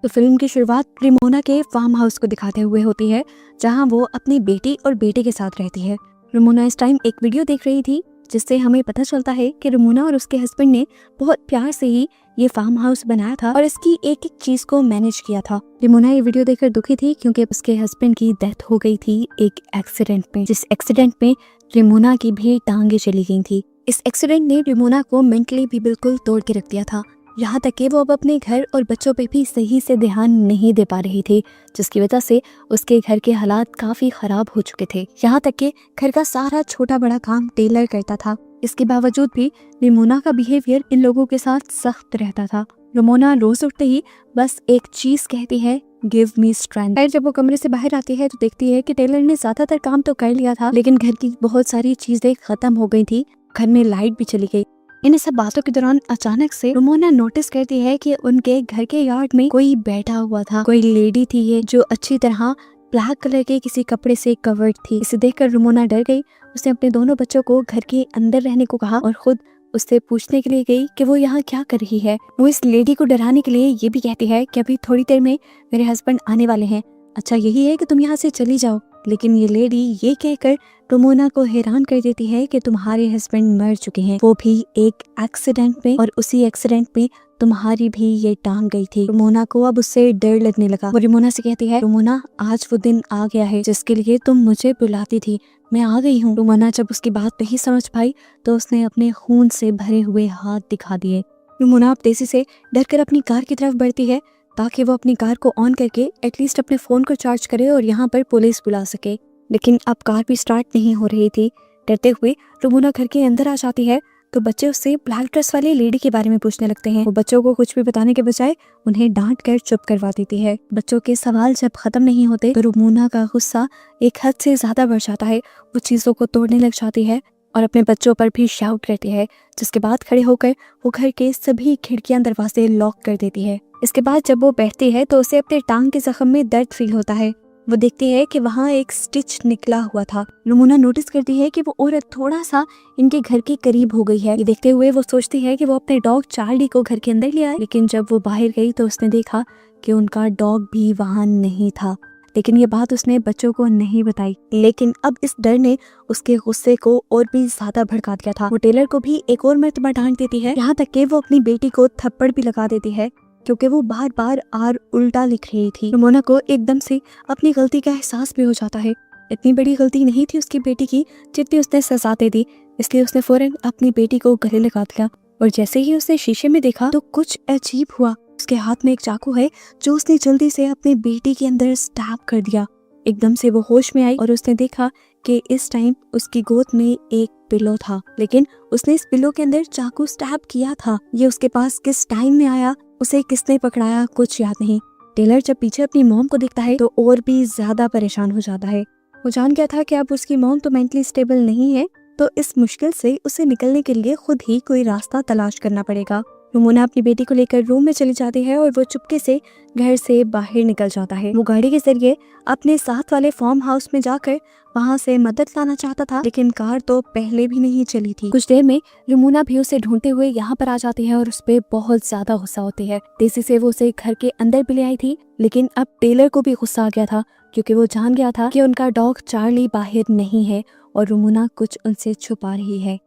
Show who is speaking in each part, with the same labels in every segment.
Speaker 1: तो फिल्म की शुरुआत रेमोना के फार्म हाउस को दिखाते हुए होती है, जहां वो अपनी बेटी और बेटे के साथ रहती है। रेमोना इस टाइम एक वीडियो देख रही थी, जिससे हमें पता चलता है कि रेमोना और उसके हस्बैंड ने बहुत प्यार से ही ये फार्म हाउस बनाया था और इसकी एक एक चीज को मैनेज किया था। रेमोना ये वीडियो देखकर दुखी थी क्योंकि उसके हस्बैंड की डेथ हो गई थी एक एक्सीडेंट में, जिस एक्सीडेंट में रेमोना की भी टांगे चली गई थी। इस एक्सीडेंट ने रेमोना को मेंटली भी बिल्कुल तोड़ के रख दिया था, यहाँ तक कि वो अब अपने घर और बच्चों पे भी सही से ध्यान नहीं दे पा रही थी, जिसकी वजह से उसके घर के हालात काफी खराब हो चुके थे। यहाँ तक कि घर का सारा छोटा बड़ा काम टेलर करता था। इसके बावजूद भी रेमोना का बिहेवियर इन लोगों के साथ सख्त रहता था। रेमोना रोज उठते ही बस एक चीज कहती है, गिव मी स्ट्रेंथ। फिर जब वो कमरे से बाहर आती है तो देखती है कि टेलर ने ज्यादातर काम तो कर लिया था, लेकिन घर की बहुत सारी चीजें खत्म हो गई थी। घर में लाइट भी चली गई। इन सब बातों के दौरान अचानक से रेमोना नोटिस करती है कि उनके घर के यार्ड में कोई बैठा हुआ था। कोई लेडी थी ये, जो अच्छी तरह ब्लैक कलर के किसी कपड़े से कवर्ड थी। इसे देखकर रेमोना डर गई। उसने अपने दोनों बच्चों को घर के अंदर रहने को कहा और खुद उससे पूछने के लिए गई कि वो यहाँ क्या कर रही है। वो इस लेडी को डराने के लिए ये भी कहती है कि अभी थोड़ी देर में मेरे हस्बैंड आने वाले हैं, अच्छा यही है कि तुम यहाँ से चली जाओ। लेकिन ये लेडी ये कहकर रेमोना को हैरान कर देती है कि तुम्हारे हस्बैंड मर चुके हैं, वो भी एक एक्सीडेंट में, और उसी एक्सीडेंट में तुम्हारी भी ये टांग गई थी। रेमोना को अब उससे डर लगने लगा। वो रेमोना से कहती है, रेमोना आज वो दिन आ गया है जिसके लिए तुम मुझे बुलाती थी, मैं आ गई हूँ। रेमोना जब उसकी बात नहीं समझ पाई तो उसने अपने खून से भरे हुए हाथ दिखा दिए। रेमोना अब तेजी से डरकर अपनी कार की तरफ बढ़ती है ताकि वो अपनी कार को ऑन करके एटलीस्ट अपने फोन को चार्ज करे और यहाँ पर पुलिस बुला सके। लेकिन अब कार भी स्टार्ट नहीं हो रही थी। डरते हुए रेमोना घर के अंदर आ जाती है तो बच्चे उससे ब्लैक ड्रेस वाली लेडी के बारे में पूछने लगते हैं। वो बच्चों को कुछ भी बताने के बजाय उन्हें डांट कर चुप करवा देती है। बच्चों के सवाल जब खत्म नहीं होते तो रेमोना का गुस्सा एक हद से ज्यादा बढ़ जाता है। वो चीजों को तोड़ने लग जाती है और अपने बच्चों पर भी शाउट करती है, जिसके बाद खड़े होकर वो घर के सभी खिड़कियां दरवाजे लॉक कर देती है। इसके बाद जब वो बैठती है तो उसे अपने टांग के जख्म में दर्द फील होता है। वो देखती है कि वहाँ एक स्टिच निकला हुआ था। रेमोना नोटिस करती है कि वो औरत थोड़ा सा इनके घर के करीब हो गई है। ये देखते हुए वो सोचती है कि वो अपने डॉग चार्ली को घर के अंदर ले आए, लेकिन जब वो बाहर गई तो उसने देखा कि उनका डॉग भी वहाँ नहीं था। लेकिन ये बात उसने बच्चों को नहीं बताई। लेकिन अब इस डर ने उसके गुस्से को और भी ज्यादा भड़का दिया था। वो टेलर को भी एक और मर्तबा डांट देती है, यहाँ तक कि वो अपनी बेटी को थप्पड़ भी लगा देती है क्योंकि वो बार बार आर उल्टा लिख रही थी। रेमोना को एकदम से अपनी गलती का एहसास भी हो जाता है। इतनी बड़ी गलती नहीं थी उसकी बेटी की जितनी उसने सजा दे दी, इसलिए उसने फौरन अपनी बेटी को गले लगा दिया। और जैसे ही उसने शीशे में देखा तो कुछ अजीब हुआ। उसके हाथ में एक चाकू है जो उसने जल्दी से अपनी बेटी के अंदर स्टैब कर दिया। एकदम से वो होश में आई और उसने देखा कि इस टाइम उसकी गोद में एक पिलो था, लेकिन उसने इस पिलो के अंदर चाकू स्टैब किया था। ये उसके पास किस टाइम में आया, उसे किसने पकड़ाया, कुछ याद नहीं। टेलर जब पीछे अपनी मॉम को देखता है तो और भी ज्यादा परेशान हो जाता है। वो जान गया था कि अब उसकी मॉम तो मेंटली स्टेबल नहीं है, तो इस मुश्किल से उसे निकलने के लिए खुद ही कोई रास्ता तलाश करना पड़ेगा। रेमोना अपनी बेटी को लेकर रूम में चली जाती है और वो चुपके से घर से बाहर निकल जाता है। वो गाड़ी के जरिए अपने साथ वाले फार्म हाउस में जाकर वहाँ से मदद लाना चाहता था, लेकिन कार तो पहले भी नहीं चली थी। कुछ देर में रेमोना भी उसे ढूंढते हुए यहाँ पर आ जाती है और उस पर बहुत ज्यादा गुस्सा होती है। तेजी से वो उसे घर के अंदर भी ले आई थी, लेकिन अब टेलर को भी गुस्सा आ गया था क्योंकि वो जान गया था कि उनका डॉग चार्ली बाहर नहीं है और रेमोना कुछ उनसे छुपा रही है।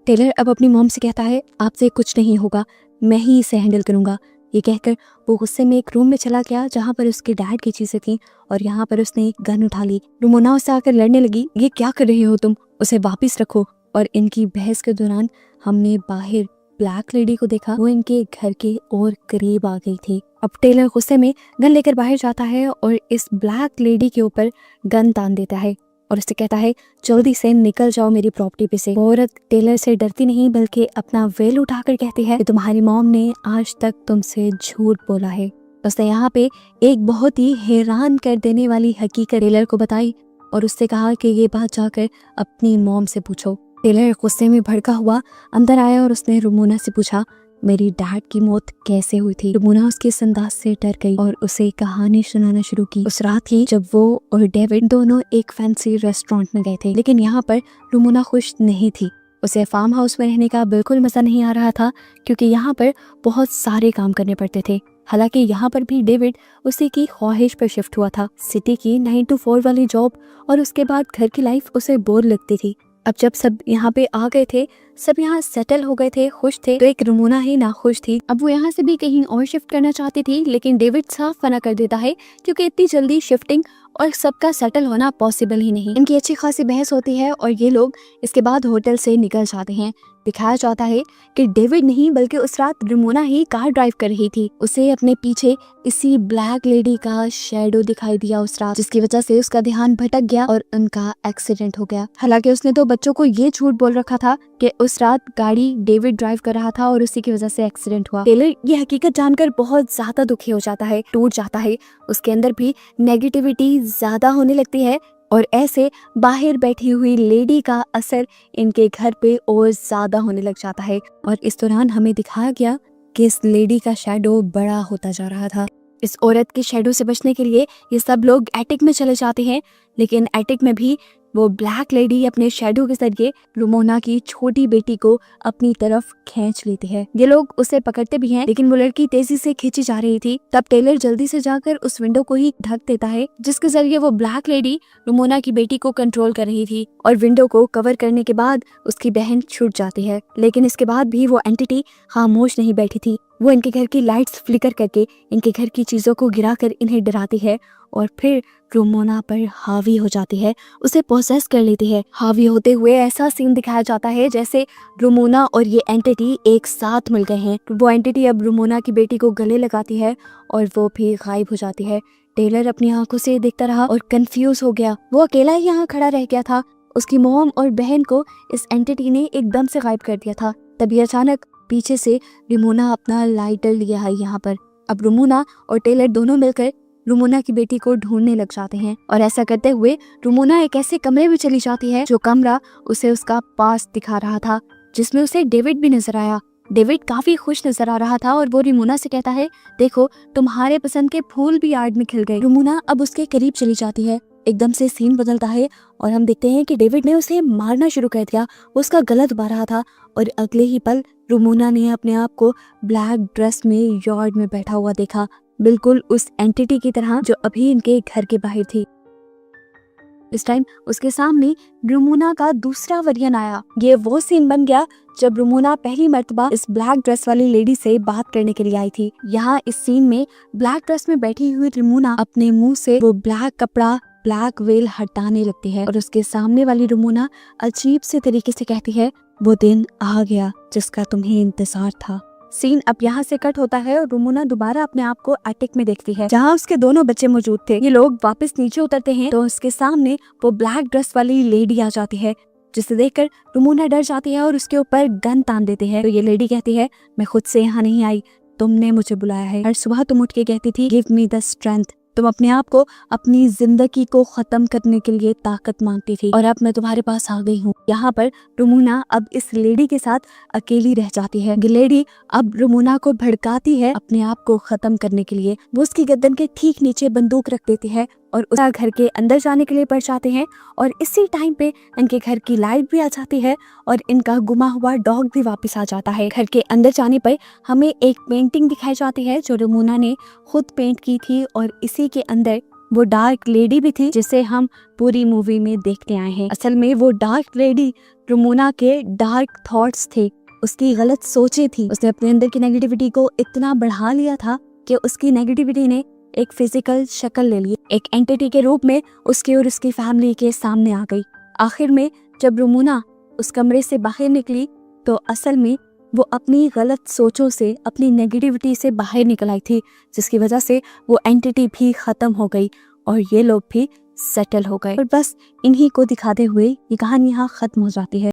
Speaker 1: टेलर अब अपनी मॉम से कहता है, आपसे कुछ नहीं होगा, मैं ही इसे हैंडल करूंगा। ये कहकर वो गुस्से में एक रूम में चला गया जहाँ पर उसके डैड की चीजें थी और यहाँ पर उसने एक गन उठा ली। रेमोना उससे आकर लड़ने लगी, ये क्या कर रही हो तुम, उसे वापिस रखो। और इनकी बहस के दौरान हमने बाहर ब्लैक लेडी को देखा, वो इनके घर के और करीब आ गई थी। अब टेलर गुस्से में गन लेकर बाहर जाता है और इस ब्लैक लेडी के ऊपर गन तान देता है और उससे कहता है, जल्दी से निकल जाओ मेरी प्रॉपर्टी पे से। औरत टेलर से डरती नहीं बल्कि अपना वेल उठाकर कहती है कि तुम्हारी मॉम ने आज तक तुमसे झूठ बोला है। उसने यहाँ पे एक बहुत ही हैरान कर देने वाली हकीकत टेलर को बताई और उससे कहा कि ये बात जाकर अपनी मॉम से पूछो। टेलर गुस्से में भड़का हुआ अंदर आया और उसने रेमोना से पूछा, मेरी डैड की मौत कैसे हुई थी। रेमोना उसके इस अंदाज से डर गई और उसे कहानी सुनाना शुरू की। उस रात ही जब वो और डेविड दोनों एक फैंसी रेस्टोरेंट में गए थे, लेकिन यहाँ पर रेमोना खुश नहीं थी। उसे फार्म हाउस में रहने का बिल्कुल मज़ा नहीं आ रहा था, क्योंकि यहाँ पर बहुत सारे काम करने पड़ते थे। हालांकि यहाँ पर भी डेविड उसी की ख्वाहिश पर शिफ्ट हुआ था। सिटी की 9 to 4 वाली जॉब और उसके बाद घर की लाइफ उसे बोर लगती थी। अब जब सब यहाँ पे आ गए थे, सब यहाँ सेटल हो गए थे, खुश थे, तो एक रुमोना ही नाखुश थी। अब वो यहाँ से भी कहीं और शिफ्ट करना चाहती थी, लेकिन डेविड साफ मना कर देता है, क्योंकि इतनी जल्दी शिफ्टिंग और सबका सेटल होना पॉसिबल ही नहीं। इनकी अच्छी खासी बहस होती है और ये लोग इसके बाद होटल से निकल जाते हैं। दिखाया जाता है कि डेविड नहीं बल्कि उस रात रुमोना ही कार ड्राइव कर रही थी। उसे अपने पीछे इसी ब्लैक लेडी का शैडो दिखाई दिया उस रात, जिसकी वजह से उसका ध्यान भटक गया और उनका एक्सीडेंट हो गया। हालांकि उसने तो बच्चों को ये झूठ बोल रखा था कि उस रात गाड़ी डेविड ड्राइव कर रहा था और उसी की वजह से एक्सीडेंट हुआ। टेलर ये हकीकत जानकर बहुत ज्यादा दुखी हो जाता है, टूट जाता है। उसके अंदर भी नेगेटिविटी ज्यादा होने लगती है और ऐसे बाहर बैठी हुई लेडी का असर इनके घर पे और ज्यादा होने लग जाता है। और इस दौरान हमें दिखाया गया कि इस लेडी का शैडो बड़ा होता जा रहा था। इस औरत के शैडो से बचने के लिए ये सब लोग एटिक में चले जाते हैं, लेकिन एटिक में भी वो ब्लैक लेडी अपने शैडो के जरिए रुमोना की छोटी बेटी को अपनी तरफ खींच लेती है। ये लोग उसे पकड़ते भी हैं, लेकिन वो लड़की तेजी से खींची जा रही थी। तब टेलर जल्दी से जाकर उस विंडो को ही ढक देता है, जिसके जरिए वो ब्लैक लेडी रुमोना की बेटी को कंट्रोल कर रही थी। और विंडो को कवर करने के बाद उसकी बहन छूट जाती है, लेकिन इसके बाद भी वो एंटिटी खामोश नहीं बैठी थी। वो इनके घर की लाइट्स फ्लिकर करके इनके घर की चीजों को गिराकर इन्हें डराती है और फिर रुमोना पर हावी हो जाती है, उसे पोसेस कर लेती है। हावी होते हुए ऐसा सीन दिखाया जाता है जैसे रुमोना और ये एंटिटी एक साथ मिल गए हैं। वो एंटिटी अब रुमोना की बेटी को गले लगाती है और वो भी गायब हो जाती है। टेलर अपनी आंखों से देखता रहा और कंफ्यूज हो गया। वो अकेला ही यहाँ खड़ा रह गया था। उसकी मॉम और बहन को इस एंटिटी ने एकदम से गायब कर दिया था। तभी अचानक पीछे से रुमोना अपना लाइटर लिया है यहाँ पर। अब रुमोना और टेलर दोनों मिलकर रुमोना की बेटी को ढूंढने लग जाते हैं और ऐसा करते हुए रुमोना एक ऐसे कमरे में चली जाती है जो कमरा उसे उसका पास दिखा रहा था, जिसमें उसे डेविड भी नजर आया। डेविड काफी खुश नजर आ रहा था और वो रुमोना से कहता है, देखो तुम्हारे पसंद के फूल भी यार्ड में खिल गए। रुमोना अब उसके करीब चली जाती है। एकदम से सीन बदलता है और हम देखते हैं कि डेविड ने उसे मारना शुरू कर दिया। वो उसका गला दबा रहा था और अगले ही पल रुमोना ने अपने आप को ब्लैक ड्रेस में यार्ड में बैठा हुआ देखा, बिल्कुल उस एंटिटी की तरह जो अभी इनके घर के बाहर थी। इस टाइम उसके सामने रुमोना का दूसरा वर्जन आया। ये वो सीन बन गया जब रुमोना पहली मर्तबा इस ब्लैक ड्रेस वाली लेडी से बात करने के लिए आई थी। यहाँ इस सीन में ब्लैक ड्रेस में बैठी हुई रुमोना अपने मुंह से वो ब्लैक कपड़ा, ब्लैक वेल हटाने लगती है और उसके सामने वाली रुमोना अजीब से तरीके से कहती है, वो दिन आ गया जिसका तुम्हें इंतजार था। सीन अब यहाँ से कट होता है और रुमोना दोबारा अपने आप को एटिक में देखती है, जहाँ उसके दोनों बच्चे मौजूद थे। ये लोग वापस नीचे उतरते हैं तो उसके सामने वो ब्लैक ड्रेस वाली लेडी आ जाती है, जिसे देखकर रुमोना डर जाती है और उसके ऊपर गन तान देते हैं। तो ये लेडी कहती है, मैं खुद से यहाँ नहीं आई, तुमने मुझे बुलाया है। हर सुबह तुम उठ के कहती थी, गिव मी द स्ट्रेंथ। तुम अपने आप को अपनी जिंदगी को खत्म करने के लिए ताकत मांगती थी और अब मैं तुम्हारे पास आ गई हूँ। यहाँ पर रुमोना अब इस लेडी के साथ अकेली रह जाती है। लेडी अब रुमोना को भड़काती है अपने आप को खत्म करने के लिए। वो उसकी गर्दन के ठीक नीचे बंदूक रख देती है और उसका घर के अंदर जाने के लिए बढ़ जाते हैं। और इसी टाइम पे इनके घर की लाइट भी आ जाती है और इनका गुमा हुआ डॉग भी वापस आ जाता है। घर के अंदर जाने पर हमें एक पेंटिंग दिखाई जाती है जो रुमोना ने खुद पेंट की थी और इसी के अंदर वो डार्क लेडी भी थी जिसे हम पूरी मूवी में देखते आए हैं। असल में वो डार्क लेडी रुमोना के डार्क थॉट्स थे, उसकी गलत सोचें थी। उसने अपने अंदर की नेगेटिविटी को इतना बढ़ा लिया था कि उसकी नेगेटिविटी ने एक फिजिकल शक्ल ले ली, एक एंटिटी के रूप में उसके और उसकी फैमिली के सामने आ गई। आखिर में जब रुमोना उस कमरे से बाहर निकली तो असल में वो अपनी गलत सोचों से, अपनी नेगेटिविटी से बाहर निकल आई थी, जिसकी वजह से वो एंटिटी भी खत्म हो गई और ये लोग भी सेटल हो गए। और बस इन्हीं को दिखाते हुए ये कहानी यहाँ खत्म हो जाती है।